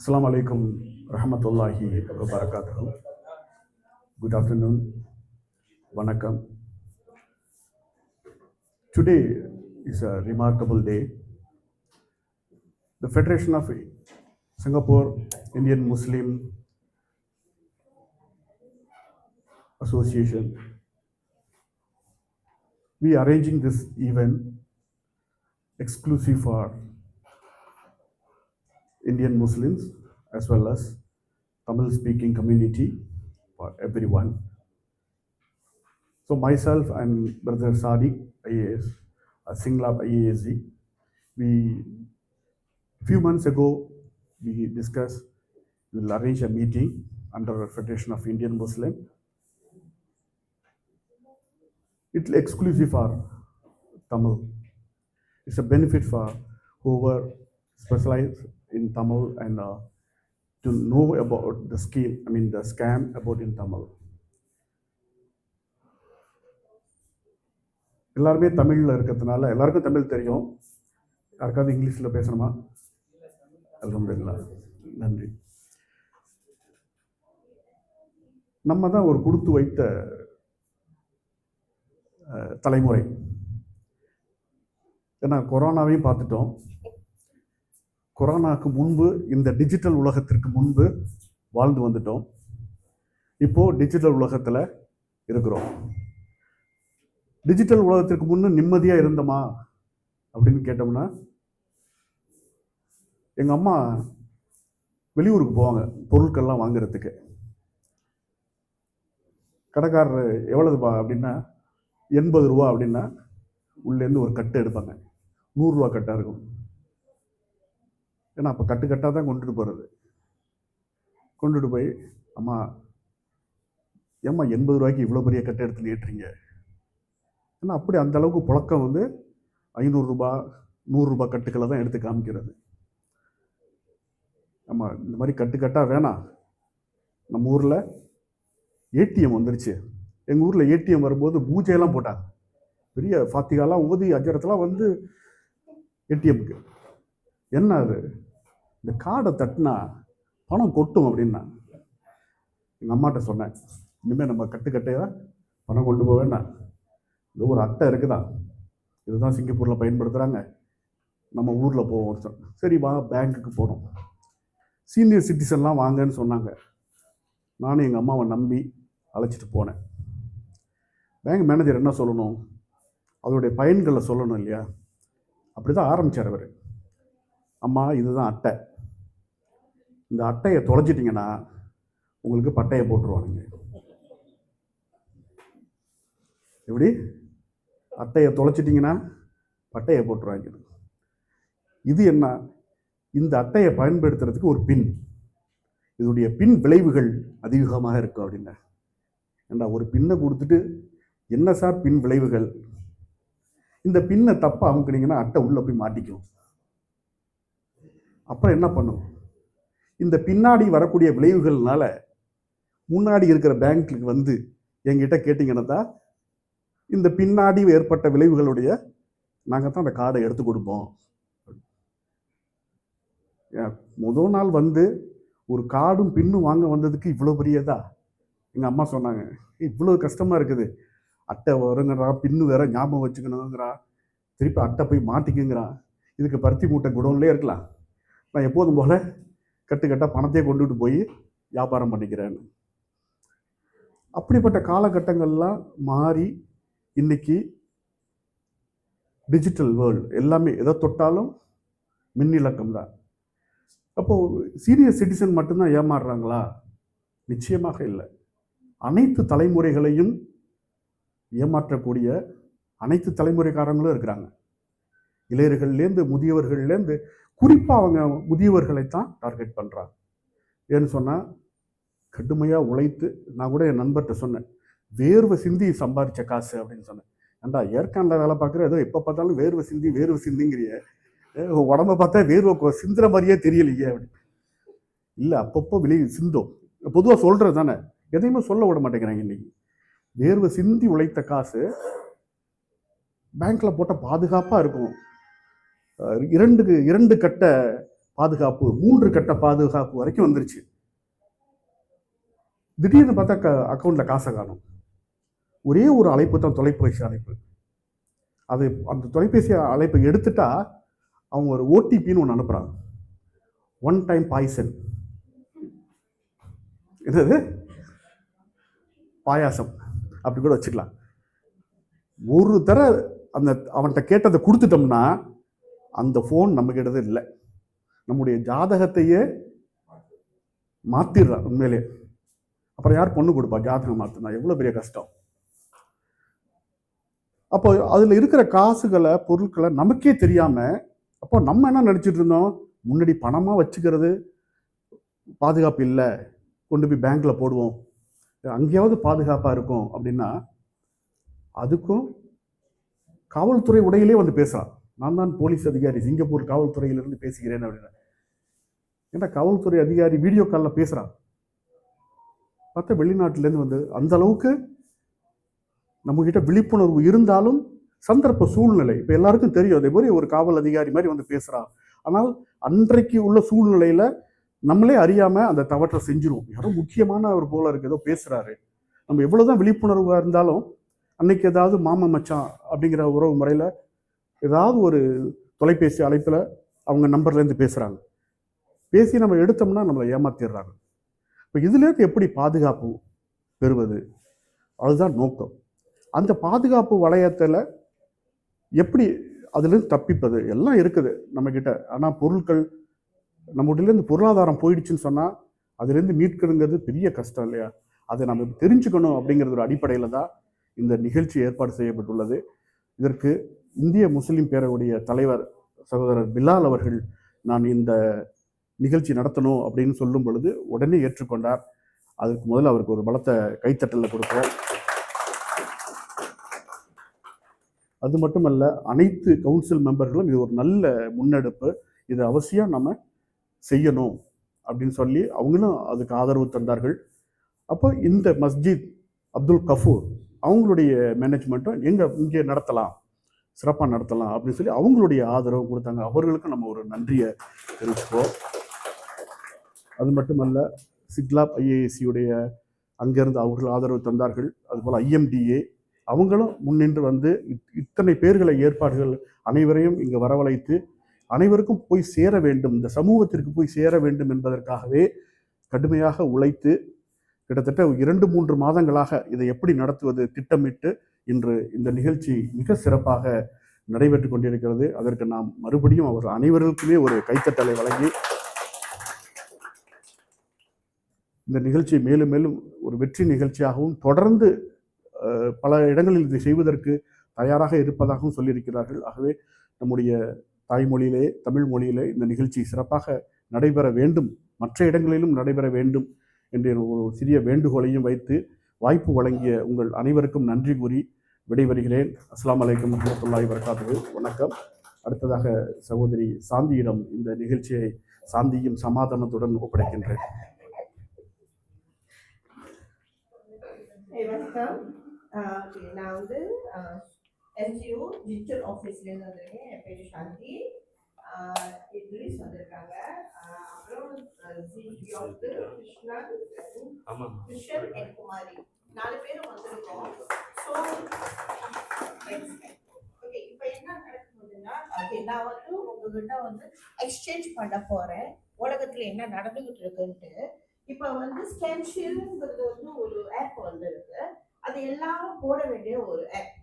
Assalamu alaikum rahmatullahi wa barakatuh. Good afternoon. Vanakkam. Today is a remarkable day. The Federation of Singapore Indian Muslim Association, we are arranging this event exclusive for Indian Muslims as well as Tamil speaking community for everyone. So myself and Brother Sadiq IAS, Singlab IASG, we few months ago we discussed we will arrange a meeting under the Federation of Indian Muslim. It's exclusive for Tamil. It's a benefit for whoever specialize in Tamil and to know about the scheme, the scam about in Tamil. எல்லாருமே தமிழில் இருக்கிறதுனால எல்லாருக்கும் தமிழ் தெரியும். யாருக்காவது இங்கிலீஷில் பேசணுமா? அல்ஹம்துலில்லாஹ், நன்றி. நம்ம தான் ஒரு கொடுத்து வைத்த தலைமுறை. ஏன்னா கொரோனாவையும் பார்த்துட்டோம். கொரோனாவுக்கு முன்பு இந்த டிஜிட்டல் உலகத்திற்கு முன்பு வாழ்ந்து வந்துட்டோம். இப்போது டிஜிட்டல் உலகத்தில் இருக்கிறோம். டிஜிட்டல் உலகத்திற்கு முன்னே நிம்மதியாக இருந்தோமா அப்படின்னு கேட்டோம்னா, எங்கள் அம்மா வெளியூருக்கு போவாங்க பொருட்கள்லாம் வாங்குறதுக்கு. கடைக்காரர் எவ்வளவுப்பா அப்படின்னா 80 ரூபா அப்படின்னா உள்ளேருந்து ஒரு கட்டு எடுப்பாங்க. 100 ரூபா கட்டாக இருக்கும். ஏன்னா அப்போ கட்டு கட்டாக தான் கொண்டுட்டு போய் அம்மா ஏம்மா 80 ரூபாய்க்கு இவ்வளோ பெரிய கட்டை எடுத்து நீட்டுறீங்க. ஏன்னா அப்படி அந்த அளவுக்கு புழக்கம் 500 ரூபா 100 ரூபா கட்டுக்களை தான் எடுத்து காமிக்கிறது. ஆமாம், இந்த மாதிரி கட்டாக வேணாம். நம்ம ஊரில் ஏடிஎம் வந்துருச்சு. எங்கள் ஊரில் ஏடிஎம் வரும்போது பூஜையெல்லாம் போட்டாங்க. பெரிய ஃபாத்திகாலாம் ஓதி அஜரத்தெல்லாம் ஏடிஎம்க்கு. என்ன அது, இந்த கார்டை தட்டினா பணம் கொட்டும் அப்படின்னா எங்கள் அம்மாட்ட சொன்னேன், இனிமேல் நம்ம கட்டையாக பணம் கொண்டு போவேன்னா, இது ஒரு அட்டை இருக்குதா, இதுதான் சிங்கப்பூரில் பயன்படுத்துகிறாங்க, நம்ம ஊரில் போவோம். சரி வா, பேங்க்குக்கு போனோம். சீனியர் சிட்டிசன்லாம் வாங்கன்னு சொன்னாங்க. நானும் எங்கள் அம்மாவை நம்பி அழைச்சிட்டு போனேன். பேங்க் மேனேஜர் என்ன சொல்லணும், அதோடைய பயன்களை சொல்லணும் இல்லையா? அப்படி தான் ஆரம்பித்தார் அவர். அம்மா இதுதான் அட்டை, இந்த அட்டையை தொலைச்சிட்டிங்கன்னா உங்களுக்கு பட்டையை போட்டுருவானுங்க. எப்படி? அட்டையை தொலைச்சிட்டிங்கன்னா பட்டையை போட்டுருவாங்க. இது என்ன, இந்த அட்டையை பயன்படுத்துறதுக்கு ஒரு பின், இதோடைய பின் விளைவுகள் அதிகமாக இருக்கும் அப்படின்னா. ஏண்டா ஒரு பின்னை கொடுத்துட்டு என்ன சார் பின் விளைவுகள்? இந்த பின்னை தப்பாக அமுக்குனீங்கன்னா அட்டை உள்ளே போய் மாட்டிக்கும். அப்புறம் என்ன பண்ணும், இந்த பின்னாடி வரக்கூடிய விளைவுகள்னால முன்னாடி இருக்கிற பேங்க்கு என்கிட்ட கேட்டிங்கன்னா தான் இந்த பின்னாடி ஏற்பட்ட விளைவுகளுடைய நாங்கள் தான் அந்த கார்டை எடுத்து கொடுப்போம். முதல் நாள் ஒரு கார்டும் பின்னும் வாங்க வந்ததுக்கு இவ்வளோ பெரியதா? எங்கள் அம்மா சொன்னாங்க, இவ்வளோ கஷ்டமாக இருக்குது, அட்டை வருங்கிறா, பின்னு வேற ஞாபகம் வச்சுக்கணுங்கிறா, திருப்பி அட்டை போய் மாட்டிக்குங்கிறா, இதுக்கு பருத்தி மூட்டை குடோன்லேயே இருக்கலாம், நான் எப்போதும் போல் கட்டாக பணத்தையே கொண்டுட்டு போய் வியாபாரம் பண்ணிக்கிறேன்னு. அப்படிப்பட்ட காலகட்டங்கள்லாம் மாறி இன்னைக்கு டிஜிட்டல் வேர்ல்டு, எல்லாமே எதை தொட்டாலும் மின்னிலக்கம் தான். அப்போது சீனியர் சிட்டிசன் மட்டும்தான் ஏமாறுறாங்களா? நிச்சயமாக இல்லை. அனைத்து தலைமுறைகளையும் ஏமாற்றக்கூடிய அனைத்து தலைமுறைக்காரங்களும் இருக்கிறாங்க. இளையர்கள்லேருந்து முதியவர்கள்லேருந்து குறிப்பாக அவங்க முதியவர்களைத்தான் டார்கெட் பண்ணுறாங்க. ஏன்னு சொன்னால் கடுமையாக உழைத்து, நான் கூட என் நண்பர்கிட்ட சொன்னேன், வேர்வை சிந்தி சம்பாதிச்ச காசு அப்படின்னு சொன்னேன். ஏண்டா ஏற்கானில் வேலை பார்க்குற, ஏதோ எப்போ பார்த்தாலும் வேர்வை சிந்திங்கிறிய, உடம்ப பார்த்தா வேர்வை சிந்துற மாதிரியே தெரியலையே அப்படின்னு. இல்லை, அப்பப்போ சிந்தும். பொதுவாக சொல்கிறது தானே, எதையுமே சொல்ல விட மாட்டேங்கிறாங்க. இன்னைக்கு வேர்வை சிந்தி உழைத்த காசு பேங்க்கில் போட்டால் பாதுகாப்பாக இருக்கும். 2 கட்ட பாதுகாப்பு 3 கட்ட பாதுகாப்பு வரைக்கும் வந்துருச்சு. திடீர்னு பார்த்தா அக்கௌண்ட்ல காசை காணும். ஒரே ஒரு அழைப்பு தான், தொலைபேசி அழைப்பு. அது அந்த தொலைபேசி அழைப்பை எடுத்துட்டா அவங்க ஒரு ஓடிபின்னு ஒன்று அனுப்புறாங்க. ஒன் டைம் பாய்சன், என்னது பாயாசம் அப்படி கூட வச்சுக்கலாம். ஒரு தர அந்த அவன்கிட்ட கேட்டதை கொடுத்துட்டோம்னா அந்த ஃபோன் நம்ம கிட்டது இல்லை, நம்முடைய ஜாதகத்தையே மாத்திடுறான் உண்மையிலே. அப்புறம் யார் பொண்ணு கொடுப்பா? ஜாதகம் மாத்தினா எவ்வளோ பெரிய கஷ்டம். அப்போ அதில் இருக்கிற காசுகளை பொருட்களை நமக்கே தெரியாம, அப்போ நம்ம என்ன நினச்சிட்டு இருந்தோம், முன்னாடி பணமாக வச்சுக்கிறது பாதுகாப்பு இல்லை, கொண்டு போய் பேங்க்ல போடுவோம், அங்கேயாவது பாதுகாப்பாக இருக்கும் அப்படின்னா, அதுக்கும் காவல்துறை உடையிலே வந்து பேசுகிறான். நான் தான் போலீஸ் அதிகாரி, சிங்கப்பூர் காவல்துறையிலிருந்து பேசுகிறேன் அப்படின்னு. ஏன்னா காவல்துறை அதிகாரி வீடியோ காலில் பேசுகிறான். பார்த்தா வெளிநாட்டிலேருந்து வந்து அந்த அளவுக்கு நம்மகிட்ட விழிப்புணர்வு இருந்தாலும் சந்தர்ப்ப சூழ்நிலை இப்போ எல்லாருக்கும் தெரியும். அதே மாதிரி ஒரு காவல் அதிகாரி மாதிரி வந்து பேசுகிறான். ஆனால் அன்றைக்கு உள்ள சூழ்நிலையில் நம்மளே அறியாமல் அந்த தவற்றை செஞ்சிருவோம். யாரும் முக்கியமான ஒரு போல இருக்கு, ஏதோ பேசுகிறாரு. நம்ம எவ்வளோதான் விழிப்புணர்வாக இருந்தாலும் அன்னைக்கு ஏதாவது மாமன் மச்சான் அப்படிங்கிற உறவு முறையில் ஏதாவது ஒரு தொலைபேசி அழைப்பில் அவங்க நம்பர்லேருந்து பேசுகிறாங்க. பேசி நம்ம எடுத்தோம்னா நம்மளை ஏமாத்திடுறாங்க. இப்போ இதுலேருந்து எப்படி பாதுகாப்பு பெறுவது, அதுதான் நோக்கம். அந்த பாதுகாப்பு வளையத்தில் எப்படி அதுலேருந்து தப்பிப்பது எல்லாம் இருக்குது நம்மக்கிட்ட. ஆனால் பொருட்கள் நம்மகிட்டேருந்து பொருளாதாரம் போயிடுச்சுன்னு சொன்னால் அதுலேருந்து மீட்கிறதுங்கிறது பெரிய கஷ்டம் இல்லையா? அதை நம்ம தெரிஞ்சுக்கணும் அப்படிங்கிறது ஒரு அடிப்படையில் தான் இந்த நிகழ்ச்சி ஏற்பாடு செய்யப்பட்டுள்ளது. இதற்கு இந்திய முஸ்லீம் பேரவையுடைய தலைவர் சகோதரர் பிலால் அவர்கள் நான் இந்த நிகழ்ச்சி நடத்தணும் அப்படின்னு சொல்லும் பொழுது உடனே ஏற்றுக்கொண்டார். அதுக்கு முதல்ல அவருக்கு ஒரு பலத்த கைத்தட்டலில் கொடுப்போம். அது மட்டுமல்ல, அனைத்து கவுன்சில் மெம்பர்களும் இது ஒரு நல்ல முன்னெடுப்பு, இது அவசியம் நம்ம செய்யணும் அப்படின்னு சொல்லி அவங்களும் அதுக்கு ஆதரவு தந்தார்கள். அப்போ இந்த மஸ்ஜித் அப்துல் கஃபூர் அவங்களுடைய மேனேஜ்மெண்ட்டும் இங்கே நடத்தலாம், சிறப்பாக நடத்தலாம் அப்படின்னு சொல்லி அவங்களுடைய ஆதரவு கொடுத்தாங்க. அவர்களுக்கு நம்ம ஒரு நன்றியை தெரிவிச்சுப்போம். அது மட்டுமல்ல, சிக்லாப் ஐஏஎஸ்சியுடைய அங்கேருந்து அவர்கள் ஆதரவு தந்தார்கள். அதுபோல் ஐஎம்டிஏ அவங்களும் முன்னின்று வந்து இத்தனை பேர்களை ஏற்பாடுகள் அனைவரையும் இங்கே வரவழைத்து அனைவருக்கும் போய் சேர வேண்டும், இந்த சமூகத்திற்கு போய் சேர வேண்டும் என்பதற்காகவே கடுமையாக உழைத்து கிட்டத்தட்ட 2-3 மாதங்களாக இதை எப்படி நடத்துவது திட்டமிட்டு இன்று இந்த நிகழ்ச்சி மிக சிறப்பாக நடைபெற்று கொண்டிருக்கிறது. அதற்கு நாம் மறுபடியும் அவர் அனைவருக்குமே ஒரு கைத்தட்டலை வழங்கி இந்த நிகழ்ச்சி மேலும் மேலும் ஒரு வெற்றி நிகழ்ச்சியாகவும் தொடர்ந்து பல இடங்களில் இதை செய்வதற்கு தயாராக இருப்பதாகவும் சொல்லியிருக்கிறார்கள். ஆகவே நம்முடைய தாய்மொழியிலே, தமிழ் மொழியிலே இந்த நிகழ்ச்சி சிறப்பாக நடைபெற வேண்டும், மற்ற இடங்களிலும் நடைபெற வேண்டும் என்ற ஒரு சிறிய வேண்டுகோளையும் வைத்து வாய்ப்பு வழங்கிய உங்கள் அனைவருக்கும் நன்றி கூறி விடைபெறுகிறேன். அஸ்ஸலாமு அலைக்கும் வரஹ்மத்துல்லாஹி வபரகாத்துஹு. வணக்கம். அடுத்ததாக சகோதரி சாந்தியிடம் இந்த நிகழ்ச்சியை சாந்தியும் சமாதானத்துடன் ஒப்படைக்கின்றேன். வணக்கம். நான் வந்து என்ஜிஓ டிஜிட்டல் ஆஃபீஸ்லேருந்து வந்திருக்கேன். என் பேர் சாந்தி. இட்ரிஸ் வந்திருக்காங்க. அப்புறம் கிருஷ்ணன் அண்ட் குமாரி 4 பேரும் வந்திருக்கோம். ஸோ ஓகே, இப்போ என்ன நடக்குதுன்னா, நான் வந்து உங்ககிட்ட வந்து எக்ஸ்சேஞ்ச் பண்ண போகிறேன் உலகத்தில் என்ன நடந்துகிட்டு இருக்குன்ட்டு. இப்போ வந்து ஸ்கேன்ஷியல்ங்கிறது வந்து ஒரு ஆப் வந்து இருக்கு. அது எல்லாரும் போட வேண்டிய ஒரு ஆப்.